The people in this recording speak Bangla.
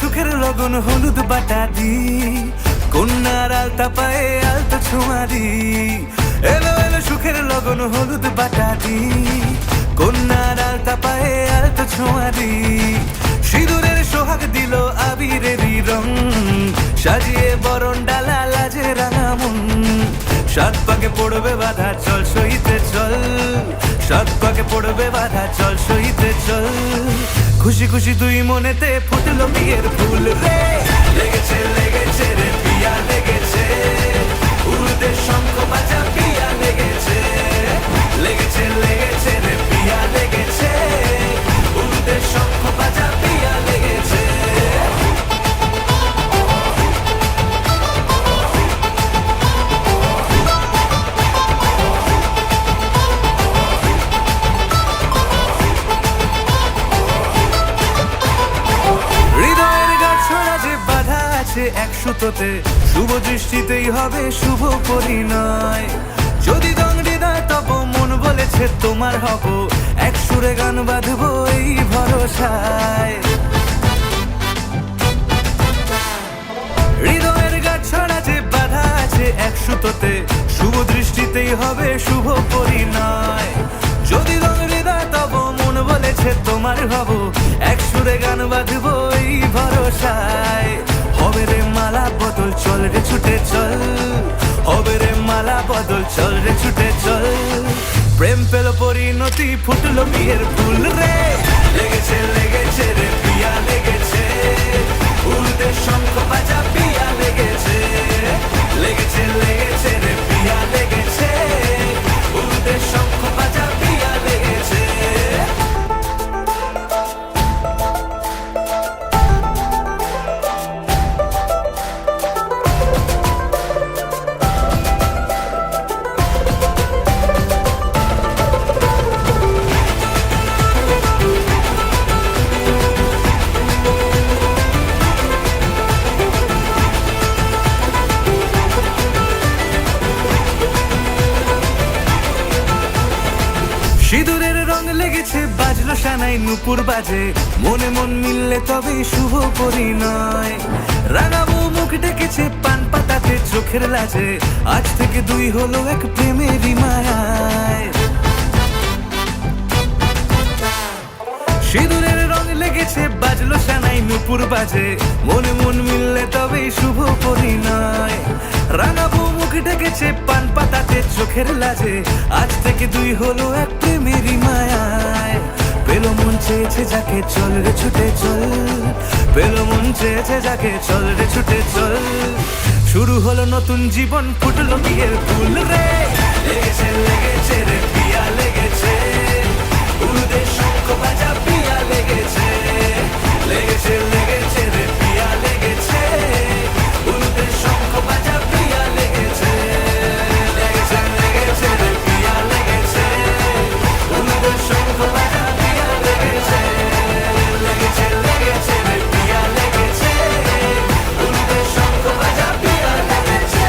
সুখের লগন হলুদ বাটা দি, কন্যার আলতা পায়ে আলতা ছোঁয়া দি। এলো এলো সুখের লগন হলুদ বাটা দি, কন্যার আলতা পায়ে আলতা ছোঁয়া দি। সিঁদুরের সোহাগ দিল আবিরেরই রং, সাজিয়ে বরণ ডালা লাজে রাঙা মন। সাত পাকে পড়বে বাধা চল সইতে চল, সাত পাকে পড়বে বাধা চল সইতে চল। খুশি খুশি দুই মনেতে ফুটলো বিয়ের ফুল রে, লেগেছে লেগেছে রে পিয়া লেগেছে, উড়তে শঙ্খ বাজা পিয়া লেগেছে, লেগেছে লেগেছে রে পিয়া লেগেছে, উড়তে শঙ্খ বাজা পিয়া লেগেছে। এক সুতোতে শুভ দৃষ্টিতেই হবে শুভ পরিণয়। যদি দংডি দেয় তব মন বলেছে তোমার হব, এক সুরে গান বাঁধবো এই ভরসায়। হৃদয়ের গাছ ছড়া যে বাধা আছে এক সুতোতে, শুভ দৃষ্টিতেই হবে শুভ পরিণয়। যদি দংডি দেয় তব মন বলেছে তোমার হব, এক সুরে গান বাঁধবো এই ভরসায়। হবে রে মালা বদল চল রে ছুটে চল, হবে রে মালা বদল চল রে ছুটে চল। প্রেম পেল পরিণতি ফুটলো বিয়ের ফুল রে, লেগেছে লেগেছে রে পিয়া লেগেছে, উড়তে শঙ্খ বাজা পিয়া লেগেছে, লেগেছে লেগেছে রে পিয়া লেগেছে, উড়তে শঙ্খ বাজা পিয়া লেগেছে। সিঁদুরের রং লেগেছে বাজলো সানাই নুপুর বাজে, মনে মন মিললে তবে শুভ পরিণয়। রাঙাবো মুখ ডেকেছে পান পাতাতে চোখের লাজে, আজ থেকে দুই হলো এক প্রেমেরই মায়ায়। সিঁদুরের রং লেগেছে বাজলো সানাই নুপুর বাজে, মনে মন মিললে তবে শুভ পরিণয়। রাঙাবো মুখ ডেকেছে পান পাতাতে চোখের লাজে, আজ থেকে দুই হলো এক প্রেমেরই মায়ায়। পেলো মন চেয়েছে যাকে চল রে ছুটে চল, পেলো মন চেয়েছে যাকে চল রে ছুটে চল। শুরু হলো নতুন জীবন ফুটলো বিয়ের ফুল রে, লেগেছে লেগেছে রে পিয়া লেগেছে, উড়তে শঙ্খ বাজা পিয়া লেগেছে, লেগেছে লেগেছে রে পিয়া লেগেছে, উড়তে শঙ্খ বাজা পিয়া লেগেছে, লেগেছে লেগেছে রে পিয়া লেগেছে, উড়তে শঙ্খ বাজা পিয়া লেগেছে, লেগেছে লেগেছে রে পিয়া লেগেছে, উড়তে শঙ্খ বাজা পিয়া লেগেছে।